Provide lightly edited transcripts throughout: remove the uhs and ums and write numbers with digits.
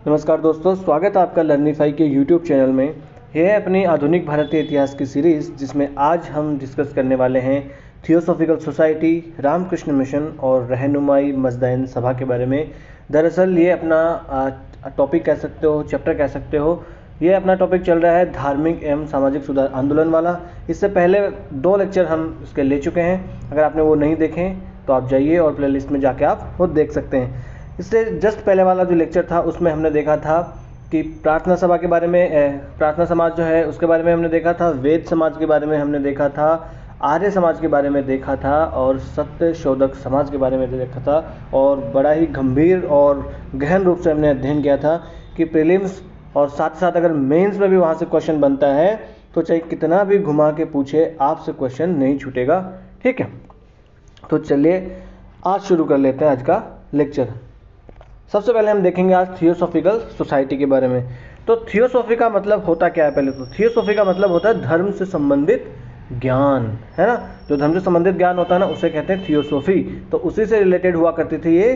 नमस्कार दोस्तों, स्वागत है आपका लर्निफाई के यूट्यूब चैनल में। यह है अपनी आधुनिक भारतीय इतिहास की सीरीज़, जिसमें आज हम डिस्कस करने वाले हैं थियोसॉफिकल सोसाइटी, रामकृष्ण मिशन और रहनुमाई मजदाइन सभा के बारे में। दरअसल ये अपना टॉपिक कह सकते हो, चैप्टर कह सकते हो। ये अपना टॉपिक चल रहा है धार्मिक एवं सामाजिक सुधार आंदोलन वाला। इससे पहले 2 लेक्चर हम इसके ले चुके हैं। अगर आपने वो नहीं देखे तो आप जाइए और प्लेलिस्ट में जाके आप वो देख सकते हैं। इससे जस्ट पहले वाला जो लेक्चर था उसमें हमने देखा था कि प्रार्थना सभा के बारे में, प्रार्थना समाज जो है उसके बारे में हमने देखा था, वेद समाज के बारे में हमने देखा था, आर्य समाज के बारे में देखा था और सत्य शोधक समाज के बारे में देखा था। और बड़ा ही गंभीर और गहन रूप से हमने अध्ययन किया था कि प्रीलिम्स और साथ साथ अगर मेंस में भी वहाँ से क्वेश्चन बनता है तो चाहे कितना भी घुमा के पूछे आपसे क्वेश्चन नहीं छूटेगा। ठीक है, तो चलिए आज शुरू कर लेते हैं आज का लेक्चर। सबसे पहले हम देखेंगे आज थियोसॉफिकल सोसाइटी के बारे में। तो थियोसॉफी का मतलब होता क्या है? पहले तो थियोसॉफी का मतलब होता है धर्म से संबंधित ज्ञान, है ना। जो धर्म से संबंधित ज्ञान होता है ना, उसे कहते हैं थियोसॉफी। तो उसी से रिलेटेड हुआ करती थी ये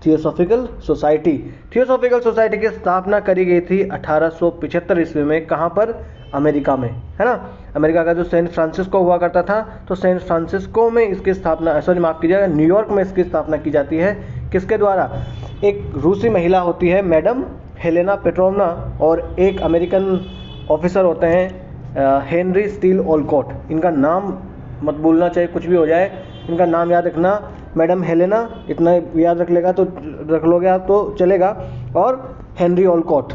थियोसॉफिकल सोसाइटी। थियोसॉफिकल सोसाइटी की स्थापना करी गई थी 1875 ईस्वी में। कहाँ पर? अमेरिका में, है ना। अमेरिका का जो सेंट फ्रांसिस्को हुआ करता था, तो सेंट फ्रांसिस्को में इसकी स्थापना, सॉरी माफ़ कीजिएगा, न्यूयॉर्क में इसकी स्थापना की जाती है। किसके द्वारा? एक रूसी महिला होती है मैडम हेलेना पेट्रोवना, और एक अमेरिकन ऑफिसर होते हैं हेनरी स्टील ओलकॉट। इनका नाम मत भूलना, चाहे कुछ भी हो जाए, इनका नाम याद रखना। मैडम हेलेना, इतना याद रख लोगे आप तो चलेगा, और हेनरी ओलकॉट,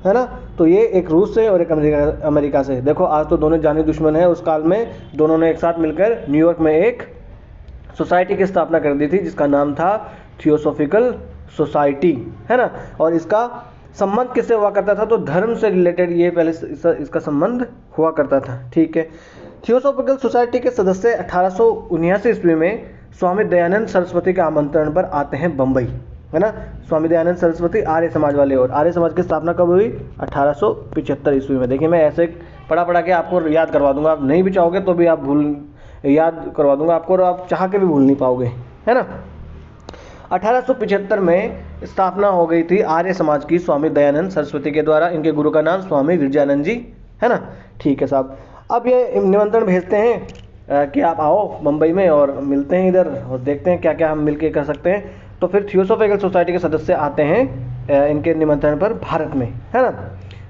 है ना। तो ये एक रूस से और एक अमेरिका से। देखो आज तो दोनों जानी दुश्मन है। उस काल में दोनों ने एक साथ मिलकर न्यूयॉर्क में एक सोसाइटी की स्थापना कर दी थी जिसका नाम था थियोसॉफिकल सोसाइटी, है ना। और इसका संबंध किससे हुआ करता था? तो धर्म से रिलेटेड ये पहले इसका संबंध हुआ करता था। ठीक है, थियोसॉफिकल सोसाइटी के सदस्य 1879 ईस्वी में स्वामी दयानंद सरस्वती के आमंत्रण पर आते हैं बम्बई, है ना। स्वामी दयानंद सरस्वती आर्य समाज वाले, और आर्य समाज की स्थापना कब हुई? 1875 ईस्वी में। देखिए मैं ऐसे पढ़ा के आपको याद करवा दूंगा। आप नहीं भी चाहोगे तो भी आप याद करवा दूंगा आपको, और आप चाह के भी भूल नहीं पाओगे, है ना। 1875 में स्थापना हो गई थी आर्य समाज की स्वामी दयानंद सरस्वती के द्वारा। इनके गुरु का नाम स्वामी विरजानंद जी, है ना। ठीक है साहब, अब ये निमंत्रण भेजते हैं कि आप आओ मुंबई में और मिलते हैं इधर और देखते हैं क्या क्या हम मिलके कर सकते हैं। तो फिर थियोसॉफिकल सोसाइटी के सदस्य आते हैं इनके निमंत्रण पर भारत में, है ना।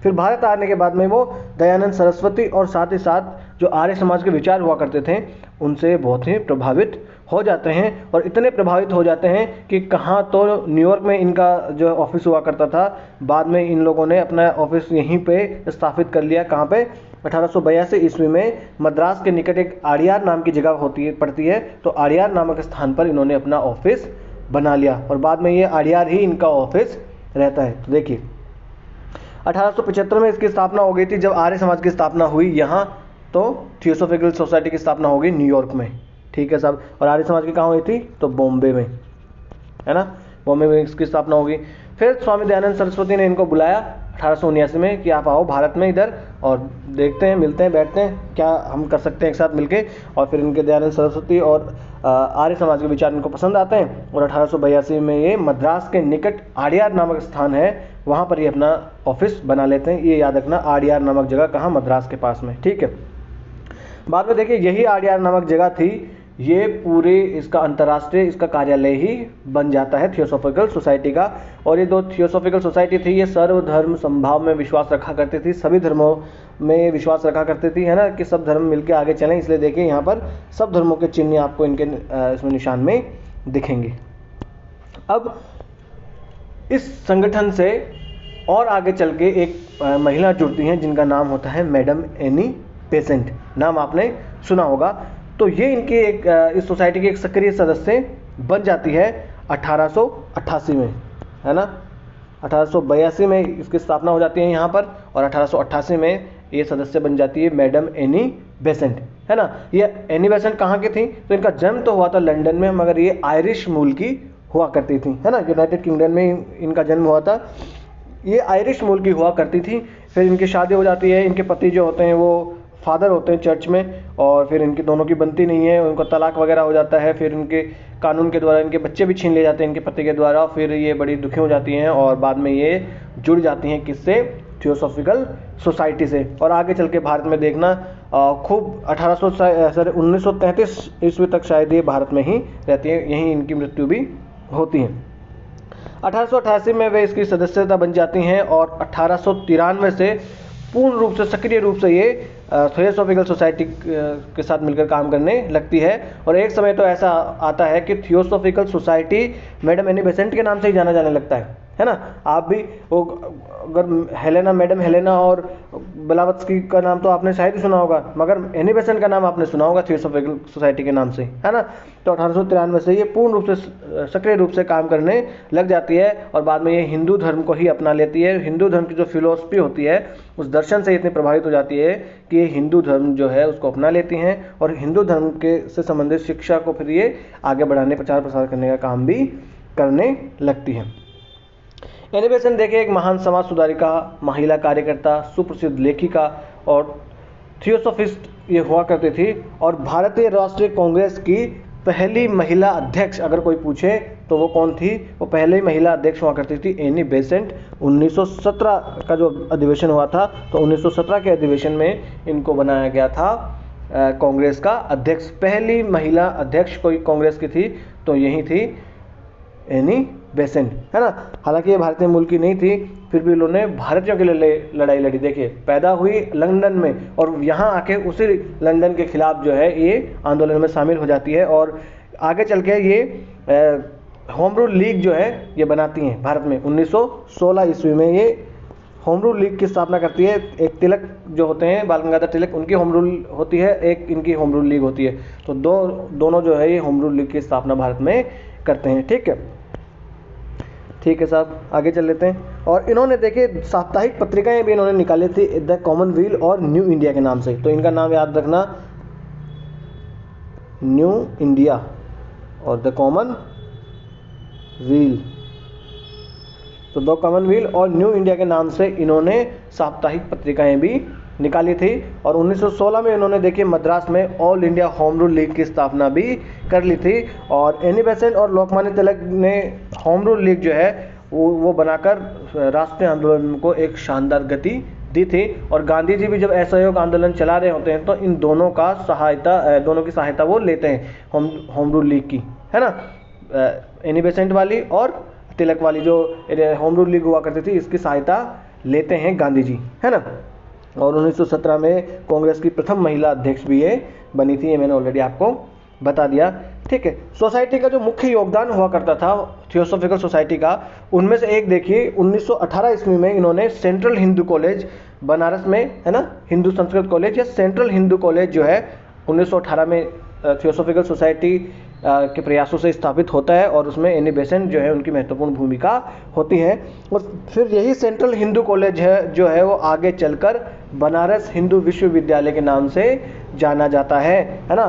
फिर भारत आने के बाद में वो दयानंद सरस्वती और साथ ही साथ जो आर्य समाज के विचार हुआ करते थे उनसे बहुत ही प्रभावित हो जाते हैं। और इतने प्रभावित हो जाते हैं कि कहाँ तो न्यूयॉर्क में इनका जो ऑफिस हुआ करता था, बाद में इन लोगों ने अपना ऑफिस यहीं पे स्थापित कर लिया। कहाँ पे? 1882 ईस्वी में मद्रास के निकट एक आड़ियार नाम की जगह पड़ती है। तो आड़ियार नामक स्थान पर इन्होंने अपना ऑफिस बना लिया, और बाद में ये आड़ियार ही इनका ऑफिस रहता है। तो देखिए 1875 में इसकी स्थापना हो गई थी। जब आर्य समाज की स्थापना हुई यहाँ, तो थियोसॉफिकल सोसाइटी की स्थापना हो गई न्यूयॉर्क में। ठीक है साहब, और आर्य समाज की कहाँ हुई थी? तो बॉम्बे में, है ना। बॉम्बे में इसकी स्थापना हो गई। फिर स्वामी दयानंद सरस्वती ने इनको बुलाया 1879 में कि आप आओ भारत में इधर और देखते हैं, मिलते हैं, बैठते हैं, क्या हम कर सकते हैं एक साथ मिलके। और फिर इनके दयानंद सरस्वती और आर्य समाज के विचार इनको पसंद आते हैं, और 1882 में ये मद्रास के निकट आड़ियार नामक स्थान है, वहाँ पर ये अपना ऑफिस बना लेते हैं। ये याद रखना, आड़ियार नामक जगह कहाँ? मद्रास के पास में। ठीक है, बाद में देखिए यही आड़ियार नामक जगह थी, ये पूरे इसका अंतर्राष्ट्रीय इसका कार्यालय ही बन जाता है थियोसॉफिकल सोसाइटी का। और ये दो थियोसॉफिकल सोसाइटी थी, ये सर्वधर्म संभाव में विश्वास रखा करती थी, सभी धर्मों में विश्वास रखा करती थी, है ना, कि सब धर्म मिलके आगे चलें। इसलिए देखिए यहाँ पर सब धर्मों के चिन्ह आपको इनके इसमें निशान में दिखेंगे। अब इस संगठन से और आगे चल के एक महिला जुड़ती हैं जिनका नाम होता है मैडम एनी बेसेंट। नाम आपने सुना होगा। तो ये इनकी एक इस सोसाइटी की एक सक्रिय सदस्य बन जाती है 1888 में, है ना। 1882 में इसकी स्थापना हो जाती है यहाँ पर, और 1888 में ये सदस्य बन जाती है मैडम एनी बेसेंट, है ना। ये एनी बेसेंट कहाँ की थी? तो इनका जन्म तो हुआ था लंदन में, मगर ये आयरिश मूल की हुआ करती थी, है ना। यूनाइटेड किंगडम में इनका जन्म हुआ था। ये आयरिश मूल की हुआ करती थी। फिर इनकी शादी हो जाती है। इनके पति जो होते हैं वो फादर होते हैं चर्च में, और फिर इनकी दोनों की बनती नहीं है, उनको तलाक वगैरह हो जाता है। फिर इनके कानून के द्वारा इनके बच्चे भी छीन ले जाते हैं इनके पति के द्वारा। फिर ये बड़ी दुखी हो जाती हैं और बाद में ये जुड़ जाती हैं, किससे? थियोसॉफिकल सोसाइटी से। और आगे चल के भारत में देखना खूब 1933 ईस्वी तक शायद ये भारत में ही रहती है, यहीं इनकी मृत्यु भी होती है। 1888 में वे इसकी सदस्यता बन जाती हैं और 1893 से पूर्ण रूप से सक्रिय रूप से ये थियोसॉफिकल सोसाइटी के साथ मिलकर काम करने लगती है। और एक समय तो ऐसा आता है कि theosophical society madam Annie Besant के नाम से ही जाना जाने लगता है ना। आप भी वो अगर हेलेना, मैडम हेलेना और ब्लावत्स्की का नाम तो आपने शायद ही सुना होगा, मगर एनी बेसेंट का नाम आपने सुना होगा थियोसॉफिकल सोसाइटी के नाम से, है ना। तो 1893 से ये पूर्ण रूप से सक्रिय रूप से काम करने लग जाती है और बाद में ये हिंदू धर्म को ही अपना लेती है। हिंदू धर्म की जो फिलोसफी होती है उस दर्शन से इतनी प्रभावित हो जाती है कि ये हिंदू धर्म जो है उसको अपना लेती हैं और हिंदू धर्म के से संबंधित शिक्षा को फिर ये आगे बढ़ाने, प्रचार प्रसार करने का काम भी करने लगती हैं। एनी बेसेंट देखिए एक महान समाज सुधारिका, महिला कार्यकर्ता, सुप्रसिद्ध लेखिका और थियोसॉफिस्ट ये हुआ करती थी और भारतीय राष्ट्रीय कांग्रेस की पहली महिला अध्यक्ष अगर कोई पूछे तो वो कौन थी? वो पहले महिला अध्यक्ष हुआ करती थी एनी बेसेंट। 1917 का जो अधिवेशन हुआ था तो 1917 के अधिवेशन में इनको बनाया गया था कांग्रेस का अध्यक्ष। पहली महिला अध्यक्ष कोई कांग्रेस की थी तो यही थी एनी बेसेंट, है ना। हालांकि ये भारतीय मूल की नहीं थी, फिर भी इन्होंने भारतीयों के लिए लड़ाई लड़ी। देखिए पैदा हुई लंदन में और यहाँ आके उसी लंदन के खिलाफ जो है ये आंदोलन में शामिल हो जाती है और आगे चल के ये होम रूल लीग जो है ये बनाती हैं भारत में। 1916 ईस्वी में ये होम रूल लीग की स्थापना करती है। एक तिलक जो होते हैं, बाल गंगाधर तिलक, उनकी होम रूल होती है, एक इनकी होम रूल लीग होती है। तो दोनों जो है ये होम रूल लीग की स्थापना भारत में करते हैं। ठीक है साहब, आगे चल लेते हैं। और इन्होंने देखिए साप्ताहिक पत्रिकाएं भी इन्होंने निकाली थी द कॉमनवेल्थ और न्यू इंडिया के नाम से। तो इनका नाम याद रखना, न्यू इंडिया और द कॉमनवेल्थ। तो द कॉमनवेल्थ और न्यू इंडिया के नाम से इन्होंने साप्ताहिक पत्रिकाएं भी निकाली थी। और 1916 में इन्होंने देखिए मद्रास में all India home rule league की स्थापना भी कर ली थी। और एनी बेसेंट और लोकमान्य तिलक ने होम रूल लीग जो है वो बनाकर राष्ट्रीय आंदोलन को एक शानदार गति दी थी। और गांधी जी भी जब असहयोग आंदोलन चला रहे होते हैं तो इन दोनों की सहायता वो लेते हैं, होम रूल लीग की, है ना। एनी बेसेंट वाली और तिलक वाली जो होम रूल लीग हुआ करती थी इसकी सहायता लेते हैं गांधी जी, है ना। और 1917 में कांग्रेस की प्रथम महिला अध्यक्ष भी ये बनी थी, ये मैंने ऑलरेडी आपको बता दिया। ठीक है, सोसाइटी का जो मुख्य योगदान हुआ करता था थियोसॉफिकल सोसाइटी का, उनमें से एक देखिए 1918 ईस्वी में इन्होंने सेंट्रल हिंदू कॉलेज बनारस में, है ना, हिंदू संस्कृत कॉलेज या सेंट्रल हिंदू कॉलेज जो है 1918 में थियोसॉफिकल सोसाइटी के प्रयासों से स्थापित होता है और उसमें एनी बेसेंट जो है उनकी महत्वपूर्ण भूमिका होती है। और फिर यही सेंट्रल हिंदू कॉलेज है जो है वो आगे चलकर बनारस हिंदू विश्वविद्यालय के नाम से जाना जाता है ना।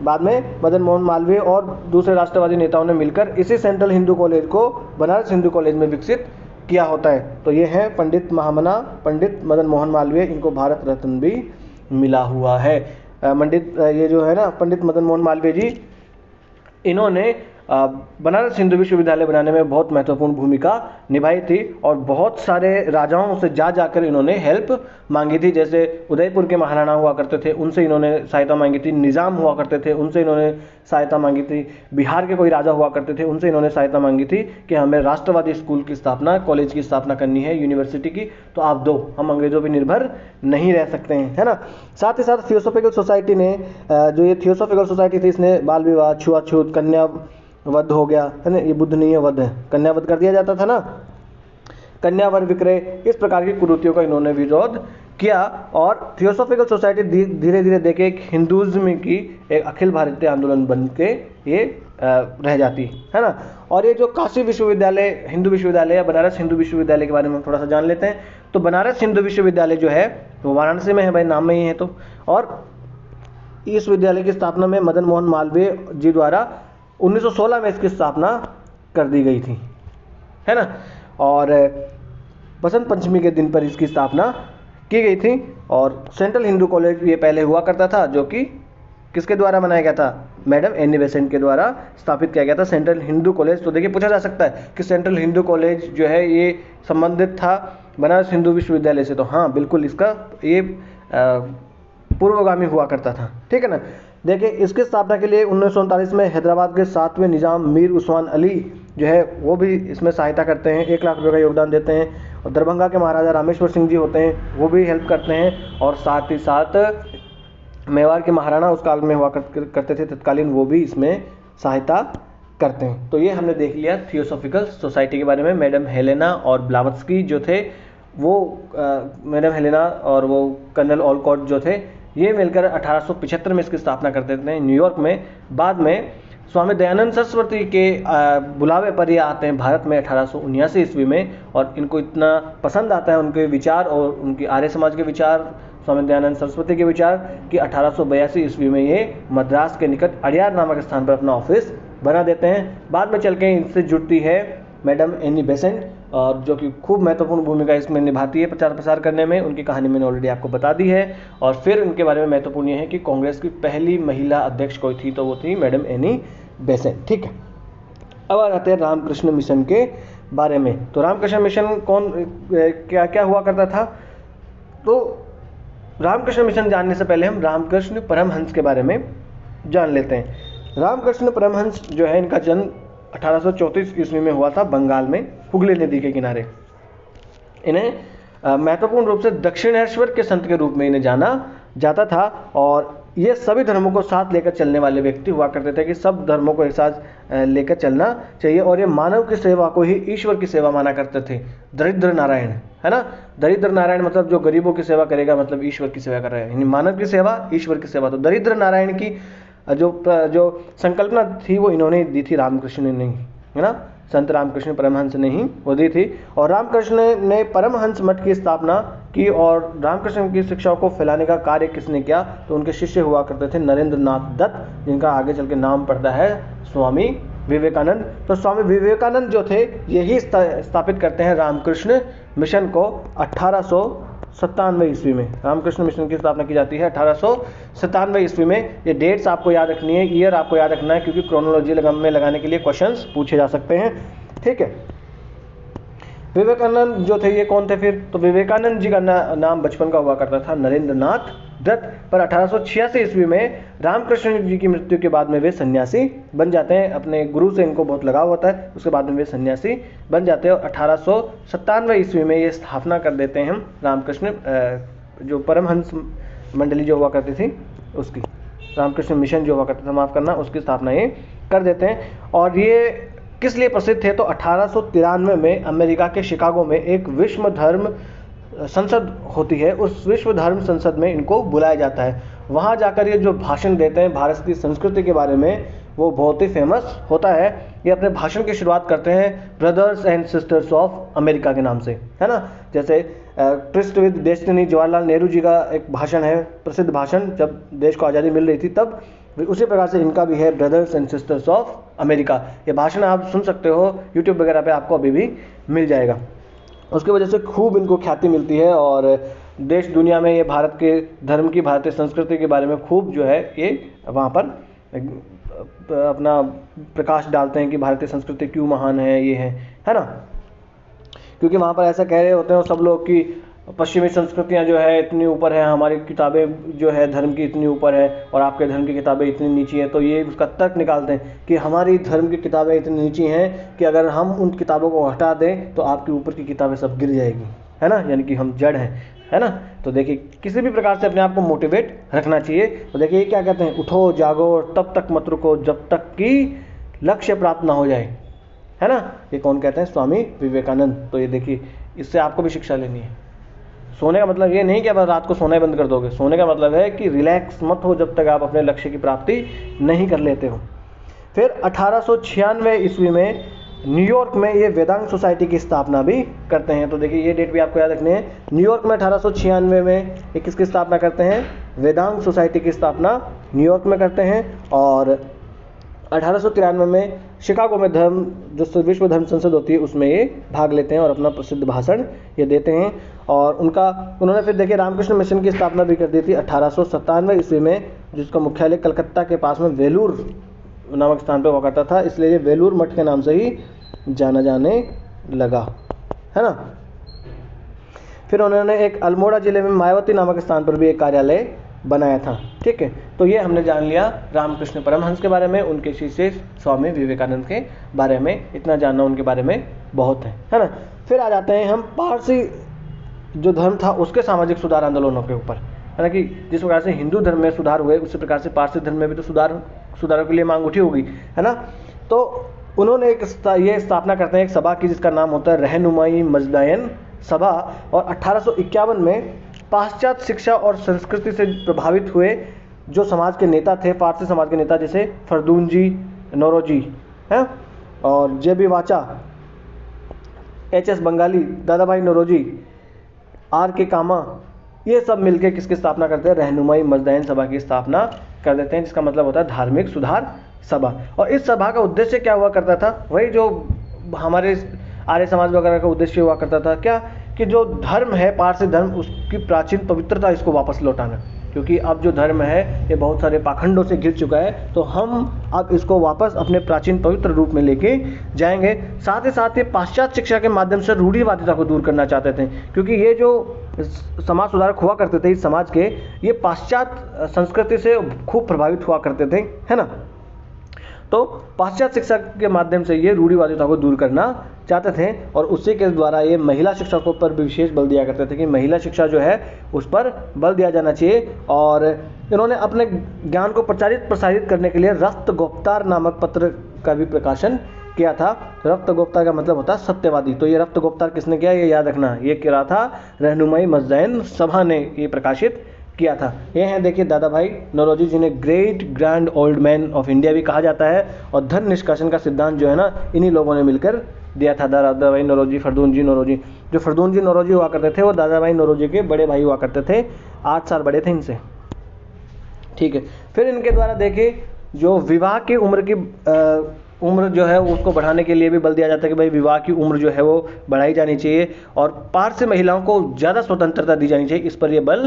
बाद में मदन मोहन मालवीय और दूसरे राष्ट्रवादी नेताओं ने मिलकर इसी सेंट्रल हिंदू कॉलेज को बनारस हिंदू कॉलेज में विकसित किया होता है। तो ये हैं पंडित महामना, पंडित मदन मोहन मालवीय, इनको भारत रत्न भी मिला हुआ है। ये जो है ना पंडित मदन मोहन मालवीय जी, इन्होंने बनारस हिंदू विश्वविद्यालय बनाने में बहुत महत्वपूर्ण भूमिका निभाई थी और बहुत सारे राजाओं से जाकर इन्होंने हेल्प मांगी थी। जैसे उदयपुर के महाराणा हुआ करते थे, उनसे इन्होंने सहायता मांगी थी। निज़ाम हुआ करते थे, उनसे इन्होंने सहायता मांगी थी। बिहार के कोई राजा हुआ करते थे, उनसे इन्होंने सहायता मांगी थी कि हमें राष्ट्रवादी स्कूल की स्थापना, कॉलेज की स्थापना करनी है, यूनिवर्सिटी की, तो आप दो, हम अंग्रेजों पर निर्भर नहीं रह सकते हैं, है ना। साथ ही साथ थियोसॉफिकल सोसाइटी ने जो ये थियोसॉफिकल सोसाइटी थी, इसने बाल विवाह, छुआछूत, कन्या वध हो गया, है ना, ये बुद्धनीय वध है, कन्या वध कर दिया जाता था ना, कन्या वर विक्रय, इस प्रकार की कुरीतियों का इन्होंने विरोध किया। और थियोसॉफिकल सोसाइटी धीरे धीरे देखे एक हिंदुइज्म की एक अखिल भारतीय आंदोलन बन के ये रह जाती है ना। और ये जो काशी विश्वविद्यालय, हिंदू विश्वविद्यालय या बनारस हिंदू विश्वविद्यालय के बारे में हम थोड़ा सा जान लेते हैं। तो बनारस हिंदू विश्वविद्यालय जो है वो वाराणसी में है, भाई नाम में ही है। तो और इस विद्यालय की स्थापना में मदन मोहन मालवीय जी द्वारा 1916 में इसकी स्थापना कर दी गई थी, है ना। और बसंत पंचमी के दिन पर इसकी स्थापना की गई थी। और सेंट्रल हिंदू कॉलेज ये पहले हुआ करता था, जो कि किसके द्वारा बनाया गया था? मैडम एनी बेसेंट के द्वारा स्थापित किया गया था। सेंट्रल हिंदू कॉलेज, तो देखिए पूछा जा सकता है कि सेंट्रल हिंदू कॉलेज जो है ये संबंधित था बनारस हिंदू विश्वविद्यालय से, तो हाँ बिल्कुल इसका ये पूर्वगामी हुआ करता था, ठीक है ना। देखिए इसकी स्थापना के लिए 1939 में हैदराबाद के 7वें निजाम मीर उस्मान अली जो है वो भी इसमें सहायता करते हैं, 1 लाख रुपये का योगदान देते हैं। और दरभंगा के महाराजा रामेश्वर सिंह जी होते हैं, वो भी हेल्प करते हैं। और साथ ही साथ मेवाड़ के महाराणा उस काल में हुआ करते थे तत्कालीन, वो भी इसमें सहायता करते हैं। तो ये हमने देख लिया थियोसॉफिकल सोसाइटी के बारे में। मैडम हेलेना और ब्लावत्स्की जो थे वो मैडम हेलेना और वो कर्नल ऑलकॉट जो थे ये मिलकर 1875 में इसकी स्थापना करते थे न्यूयॉर्क में। बाद में स्वामी दयानंद सरस्वती के बुलावे पर ये आते हैं भारत में 1879 ईस्वी में, और इनको इतना पसंद आता है उनके विचार और उनकी आर्य समाज के विचार, स्वामी दयानंद सरस्वती के विचार, कि 1882 ईस्वी में ये मद्रास के निकट अड़ियार नामक स्थान पर अपना ऑफिस बना देते हैं। बाद में चल के इनसे जुड़ती है मैडम एनी बेसेंट, और जो कि खूब महत्वपूर्ण भूमिका इसमें निभाती है प्रचार प्रसार करने में। उनकी कहानी मैंने ऑलरेडी आपको बता दी है। और फिर उनके बारे में महत्वपूर्ण ये है कि कांग्रेस की पहली महिला अध्यक्ष कोई थी, तो वो थी मैडम एनी बेसेंट, ठीक है। अब आ जाते हैं रामकृष्ण मिशन के बारे में। तो रामकृष्ण मिशन क्या क्या हुआ करता था, तो रामकृष्ण मिशन जानने से पहले हम रामकृष्ण परमहंस के बारे में जान लेते हैं। रामकृष्ण परमहंस जो है इनका जन्म 1834 ईस्वी में हुआ था बंगाल में हुगली नदी के किनारे। इन्हें महत्वपूर्ण रूप से दक्षिणेश्वर के संत के रूप में इन्हें जाना जाता था, और ये सभी धर्मों को साथ लेकर चलने वाले व्यक्ति हुआ करते थे कि सब धर्मों को एक साथ लेकर चलना चाहिए। और ये मानव की सेवा को ही ईश्वर की सेवा माना करते थे। दरिद्र नारायण, है ना, दरिद्र नारायण मतलब जो गरीबों की सेवा करेगा मतलब ईश्वर की सेवा कर रहा है, यानी मानव की सेवा ईश्वर की सेवा। तो दरिद्र नारायण की जो संकल्पना थी वो इन्होंने दी थी, रामकृष्ण ने, है ना, संत रामकृष्ण परमहंस ने ही वो दी थी। और रामकृष्ण ने परमहंस मठ की स्थापना की, और रामकृष्ण की शिक्षाओं को फैलाने का कार्य किसने किया, तो उनके शिष्य हुआ करते थे नरेंद्र नाथ दत्त, जिनका आगे चल के नाम पड़ता है स्वामी विवेकानंद। तो स्वामी विवेकानंद जो थे यही स्थापित करते हैं रामकृष्ण मिशन को 1897 ईस्वी में। रामकृष्ण मिशन की स्थापना की जाती है 1897 ईस्वी में। ये डेट्स आपको याद रखनी है, ईयर आपको याद रखना है, क्योंकि क्रोनोलॉजी में लगाने के लिए क्वेश्चंस पूछे जा सकते हैं, ठीक है। विवेकानंद जो थे ये कौन थे फिर, तो विवेकानंद जी का नाम बचपन का हुआ करता था नरेंद्र नाथ दत्त, पर 1886 ईस्वी में रामकृष्ण जी की मृत्यु के बाद में वे सन्यासी बन जाते हैं। अपने गुरु से इनको बहुत लगाव होता है, उसके बाद में वे सन्यासी बन जाते हैं। और 1897 ईस्वी में ये स्थापना कर देते हैं हम रामकृष्ण जो परमहंस मंडली जो हुआ करती थी उसकी, रामकृष्ण मिशन जो हुआ करता था, माफ़ करना, उसकी स्थापना ये कर देते हैं। और ये किस लिए प्रसिद्ध थे, तो 1893 में अमेरिका के शिकागो में एक विश्व धर्म संसद होती है। उस विश्व धर्म संसद में इनको बुलाया जाता है। वहाँ जाकर ये जो भाषण देते हैं भारत की संस्कृति के बारे में, वो बहुत ही फेमस होता है। ये अपने भाषण की शुरुआत करते हैं brothers and sisters of America के नाम से, है ना। जैसे tryst with destiny, Jawaharlal Nehru ji का एक भाषण है, प्रसिद्ध भाषण, जब देश को आज़ादी मिल रही थी तब। उसी प्रकार से इनका भी है brothers and sisters of America. ये भाषण आप सुन सकते हो यूट्यूब वगैरह पे, आपको अभी भी मिल जाएगा। उसकी वजह से खूब इनको ख्याति मिलती है, और देश दुनिया में ये भारत के धर्म की, भारतीय संस्कृति के बारे में खूब जो है ये वहाँ पर अपना प्रकाश डालते हैं कि भारतीय संस्कृति क्यों महान है, ये है ना। क्योंकि वहाँ पर ऐसा कह रहे होते हैं सब लोग कि पश्चिमी संस्कृतियाँ जो है इतनी ऊपर है, हमारी किताबें जो है धर्म की इतनी ऊपर है, और आपके धर्म की किताबें इतनी नीची हैं। तो ये उसका तर्क निकालते हैं कि हमारी धर्म की किताबें इतनी नीची हैं कि अगर हम उन किताबों को हटा दें तो आपके ऊपर की किताबें सब गिर जाएगी, है ना, यानी कि हम जड़ हैं, है ना। तो देखिए किसी भी प्रकार से अपने आप को मोटिवेट रखना चाहिए। तो देखिए ये क्या कहते हैं, उठो जागो तब तक मत रुको जब तक कि लक्ष्य प्राप्त ना हो जाए, है ना। ये कौन कहते हैं, स्वामी विवेकानंद। तो ये देखिए इससे आपको भी शिक्षा लेनी है। सोने का मतलब ये नहीं कि आप रात को सोना बंद कर दोगे, सोने का मतलब है कि रिलैक्स मत हो जब तक आप अपने लक्ष्य की प्राप्ति नहीं कर लेते हो। फिर 1896 ईस्वी में न्यूयॉर्क में ये वेदांत सोसाइटी की स्थापना भी करते हैं। तो देखिए ये डेट भी आपको याद रखनी है। न्यूयॉर्क में 1896 में ये किसकी स्थापना करते हैं, वेदांत सोसाइटी की स्थापना न्यूयॉर्क में करते हैं। और 1893 में शिकागो में धर्म जो विश्व धर्म संसद होती है उसमें ये भाग लेते हैं और अपना प्रसिद्ध भाषण ये देते हैं। और उन्होंने फिर देखिए रामकृष्ण मिशन की स्थापना भी कर दी थी 1897 ईस्वी में, जिसका मुख्यालय कलकत्ता के पास में वेलूर नामक स्थान पर हुआ करता था, इसलिए ये वेलूर मठ के नाम से ही जाना जाने लगा, है ना। फिर उन्होंने एक अल्मोड़ा जिले में मायावती नामक स्थान पर भी एक कार्यालय बनाया था। ठीक है, तो ये हमने जान लिया रामकृष्ण परमहंस के बारे में, उनके शिष्य स्वामी विवेकानंद के बारे में। इतना जानना उनके बारे में बहुत है ना। फिर आ जाते हैं हम पारसी जो धर्म था उसके सामाजिक सुधार आंदोलनों के ऊपर, है ना, कि जिस प्रकार से हिंदू धर्म में सुधार हुए उसी प्रकार से पारसी धर्म में भी तो सुधारों के लिए मांग उठी होगी, है ना। तो उन्होंने ये स्थापना करते हैं एक सभा की जिसका नाम होता है रहनुमाई मजदायन सभा, और 1851 में पाश्चात्य शिक्षा और संस्कृति से प्रभावित हुए जो समाज के नेता थे, पारसी समाज के नेता, जैसे फरदूनजी नौरोजी हैं और जे.बी. वाचा, H.S. बंगाली, दादाभाई नौरोजी, R.K. कामा, ये सब मिलकर किसकी स्थापना करते हैं? रहनुमाई मजदायन सभा की स्थापना कर देते हैं, जिसका मतलब होता है धार्मिक सुधार सभा। और इस सभा का उद्देश्य क्या हुआ करता था? वही जो हमारे आर्य समाज वगैरह का उद्देश्य हुआ करता था, क्या कि जो धर्म है पारसी धर्म उसकी प्राचीन पवित्रता इसको वापस लौटाना, क्योंकि अब जो धर्म है ये बहुत सारे पाखंडों से घिर चुका है, तो हम अब इसको वापस अपने प्राचीन पवित्र रूप में लेके जाएंगे। साथ ही साथ ये पाश्चात्य शिक्षा के माध्यम से रूढ़िवादिता को दूर करना चाहते थे, क्योंकि ये जो समाज सुधारक हुआ करते थे इस समाज के, ये पाश्चात्य संस्कृति से खूब प्रभावित हुआ करते थे, है ना। तो पाश्चात्य शिक्षा के माध्यम से ये रूढ़िवादिता को दूर करना चाहते थे, और उसी के द्वारा ये महिला शिक्षा को पर भी विशेष बल दिया करते थे कि महिला शिक्षा जो है उस पर बल दिया जाना चाहिए। और इन्होंने अपने ज्ञान को प्रसारित करने के लिए रक्त गुप्तार नामक पत्र का भी प्रकाशन किया था। रक्त गुप्तार का मतलब होता है सत्यवादी। तो ये रक्त गुप्तार किसने किया, ये याद रखना, ये किया था रहनुमाई मजदायन सभा ने ये प्रकाशित किया था। ये हैं देखिए दादाभाई नौरोजी, जिन्हें great grand old man of India भी कहा जाता है, और धन निष्कासन का सिद्धांत जो है ना इन्हीं लोगों ने मिलकर दिया था। दादाभाई नौरोजी, फरदूनजी नौरोजी। जो फरदूनजी नौरोजी हुआ करते थे वो दादाभाई नौरोजी के बड़े भाई हुआ करते थे, 8 साल बड़े थे इनसे, ठीक है। फिर इनके द्वारा देखिए जो विवाह की उम्र जो है उसको बढ़ाने के लिए भी बल दिया जाता है कि भाई विवाह की उम्र जो है वो बढ़ाई जानी चाहिए, और पारसी महिलाओं को ज़्यादा स्वतंत्रता दी जानी चाहिए, इस पर ये बल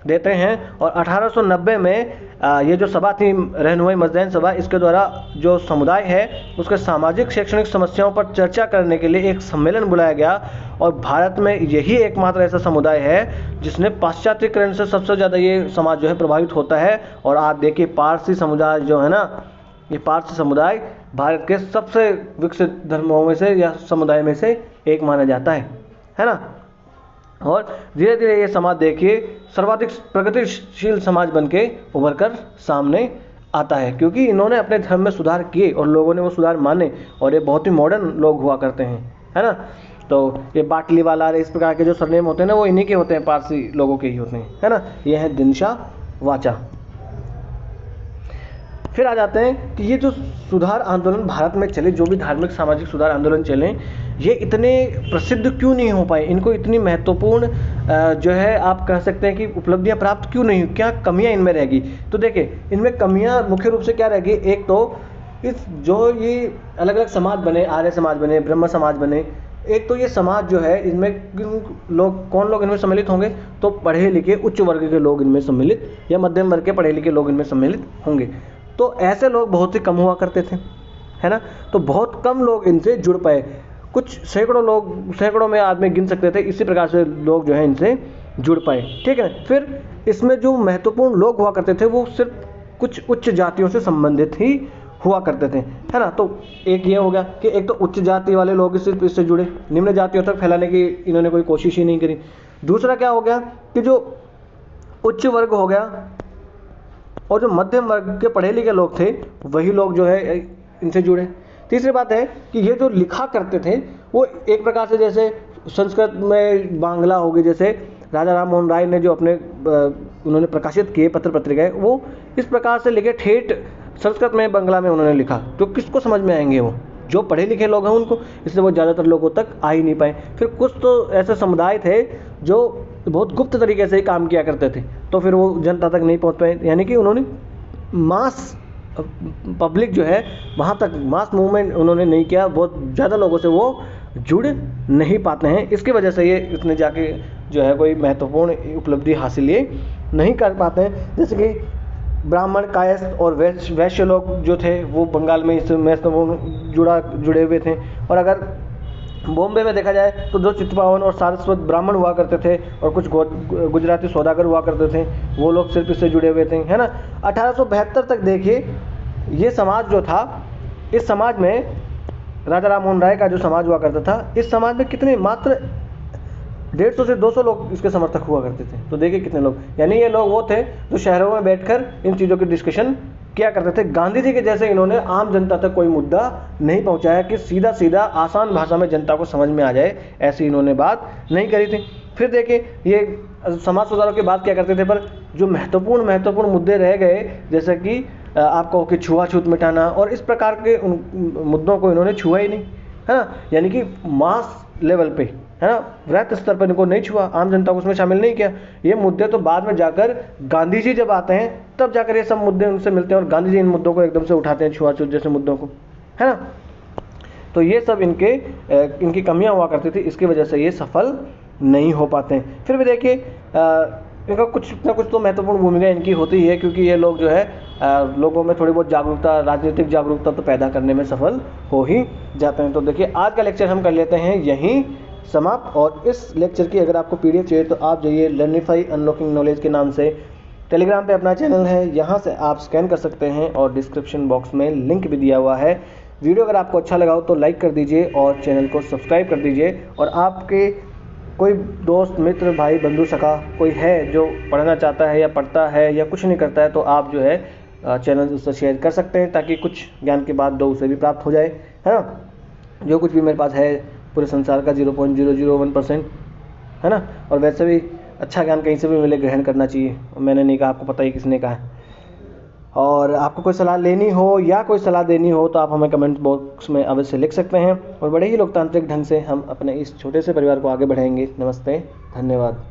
देते हैं। और 1890 में ये जो सभा थी रहनुमाई मजदायन सभा, इसके द्वारा जो समुदाय है उसके सामाजिक शैक्षणिक समस्याओं पर चर्चा करने के लिए एक सम्मेलन बुलाया गया, और भारत में यही एकमात्र ऐसा समुदाय है जिसने पाश्चात्यकरण से सबसे ज़्यादा ये समाज जो है प्रभावित होता है। और आप देखिए पारसी समुदाय जो है ना, ये पारसी समुदाय भारत के सबसे विकसित धर्मों में से या समुदाय में से एक माना जाता है ना। और धीरे धीरे ये समाज देखिए सर्वाधिक प्रगतिशील समाज बन के उभर कर सामने आता है, क्योंकि इन्होंने अपने धर्म में सुधार किए और लोगों ने वो सुधार माने, और ये बहुत ही मॉडर्न लोग हुआ करते हैं, है ना। तो ये बाटली वाला इस प्रकार के जो सरनेम होते हैं ना वो इन्हीं के होते हैं, पारसी लोगों के ही होते हैं, है ना। ये है दिनशा वाचा। फिर आ जाते हैं कि ये जो सुधार आंदोलन भारत में चले, जो भी धार्मिक सामाजिक सुधार आंदोलन चले, ये इतने प्रसिद्ध क्यों नहीं हो पाए, इनको इतनी महत्वपूर्ण जो है आप कह सकते हैं कि उपलब्धियां प्राप्त क्यों नहीं, क्या कमियां इनमें रहेगी। तो देखिए इनमें कमियां मुख्य रूप से क्या रहेगी, एक तो इस जो ये अलग अलग समाज बने, आर्य समाज बने, ब्रह्म समाज बने, एक तो ये समाज जो है इनमें कौन लोग इनमें सम्मिलित होंगे, तो पढ़े लिखे उच्च वर्ग के लोग इनमें सम्मिलित, या मध्यम वर्ग के पढ़े लिखे लोग इनमें सम्मिलित होंगे। तो ऐसे लोग बहुत ही कम हुआ करते थे, है ना। तो बहुत कम लोग इनसे जुड़ पाए, कुछ सैकड़ों में आदमी गिन सकते थे, इसी प्रकार से लोग जो है इनसे जुड़ पाए, ठीक है। फिर इसमें जो महत्वपूर्ण लोग हुआ करते थे वो सिर्फ कुछ उच्च जातियों से संबंधित ही हुआ करते थे, है ना। तो एक ये हो गया कि एक तो उच्च जाति वाले लोग सिर्फ इससे जुड़े, निम्न जातियों तक फैलाने की इन्होंने कोई कोशिश ही नहीं करी। दूसरा क्या हो गया कि जो उच्च वर्ग हो गया और जो मध्यम वर्ग के पढ़े लिखे लोग थे वही लोग जो है इनसे जुड़े। तीसरी बात है कि ये जो लिखा करते थे वो एक प्रकार से जैसे संस्कृत में बांग्ला होगी, जैसे राजा राम मोहन राय ने जो अपने उन्होंने प्रकाशित किए पत्र पत्रिकाएं, वो इस प्रकार से लिखे ठेठ संस्कृत में बांग्ला में उन्होंने लिखा, तो किसको समझ में आएंगे, वो जो पढ़े लिखे लोग हैं उनको, इसलिए वो ज़्यादातर लोगों तक आ ही नहीं पाए। फिर कुछ तो ऐसे समुदाय थे जो बहुत गुप्त तरीके से ही काम किया करते थे, तो फिर वो जनता तक नहीं पहुंच पाए, यानी कि उन्होंने मास पब्लिक जो है वहाँ तक मास मूवमेंट उन्होंने नहीं किया, बहुत ज़्यादा लोगों से वो जुड़ नहीं पाते हैं। इसकी वजह से ये इतने जाके जो है कोई महत्वपूर्ण उपलब्धि हासिल ये नहीं कर पाते हैं। जैसे कि ब्राह्मण, कायस्थ और वैश्य लोग जो थे वो बंगाल में इस जुड़े हुए थे। और अगर बॉम्बे में देखा जाए तो जो चित्पावन और सारस्वत ब्राह्मण हुआ करते थे और कुछ गुजराती सौदागर हुआ करते थे, वो लोग सिर्फ इससे जुड़े हुए थे, है ना। 1872 तक देखिए ये समाज जो था, इस समाज में राजा राम मोहन राय का जो समाज हुआ करता था, इस समाज में कितने मात्र 150 से 200 लोग इसके समर्थक हुआ करते थे। तो देखिए कितने लोग, यानी ये लोग वो थे जो शहरों में बैठकर इन चीज़ों की डिस्कशन किया करते थे। गांधी जी के जैसे इन्होंने आम जनता तक कोई मुद्दा नहीं पहुंचाया कि सीधा सीधा आसान भाषा में जनता को समझ में आ जाए, ऐसी इन्होंने बात नहीं करी थी। फिर देखिए ये समाज सुधारों की बात क्या करते थे, पर जो महत्वपूर्ण मुद्दे रह गए, जैसे कि आपको कि छुआछूत मिटाना और इस प्रकार के उन मुद्दों को इन्होंने छुआ ही नहीं, है ना। यानी कि मास लेवल पे, है ना, वृहत स्तर पर इनको नहीं छुआ, आम जनता को उसमें शामिल नहीं किया। ये मुद्दे तो बाद में जाकर गांधी जी जब आते हैं तब जाकर ये सब मुद्दे उनसे मिलते हैं और गांधी जी इन मुद्दों को एकदम से उठाते हैं, छुआछूत जैसे मुद्दों को, है ना। तो ये सब इनकी कमियां हुआ करती थी, इसकी वजह से ये सफल नहीं हो पाते हैं। फिर भी देखिए इनका कुछ ना कुछ तो महत्वपूर्ण भूमिका इनकी होती है, क्योंकि ये लोग जो है लोगों में थोड़ी बहुत जागरूकता, राजनीतिक जागरूकता तो पैदा करने में सफल हो ही जाते हैं। तो देखिए आज का लेक्चर हम कर लेते हैं यहीं समाप्त। और इस लेक्चर की अगर आपको PDF चाहिए तो आप जाइए लर्निफाई अनलॉकिंग नॉलेज के नाम से टेलीग्राम पे अपना चैनल है, यहाँ से आप स्कैन कर सकते हैं और डिस्क्रिप्शन बॉक्स में लिंक भी दिया हुआ है। वीडियो अगर आपको अच्छा लगा हो तो लाइक कर दीजिए और चैनल को सब्सक्राइब कर दीजिए। और आपके कोई दोस्त, मित्र, भाई, बंधु, सखा कोई है जो पढ़ना चाहता है या पढ़ता है या कुछ नहीं करता है, तो आप जो है चैनल उससे शेयर कर सकते हैं, ताकि कुछ ज्ञान की बात दो उसे भी प्राप्त हो जाए, है ना। जो कुछ भी मेरे पास है पूरे संसार का 0.001%, है ना। और वैसे भी अच्छा ज्ञान कहीं से भी मिले ग्रहण करना चाहिए, मैंने नहीं कहा, आपको पता ही किसने कहा है। और आपको कोई सलाह लेनी हो या कोई सलाह देनी हो तो आप हमें कमेंट बॉक्स में अवश्य लिख सकते हैं और बड़े ही लोकतांत्रिक ढंग से हम अपने इस छोटे से परिवार को आगे बढ़ाएंगे। नमस्ते, धन्यवाद।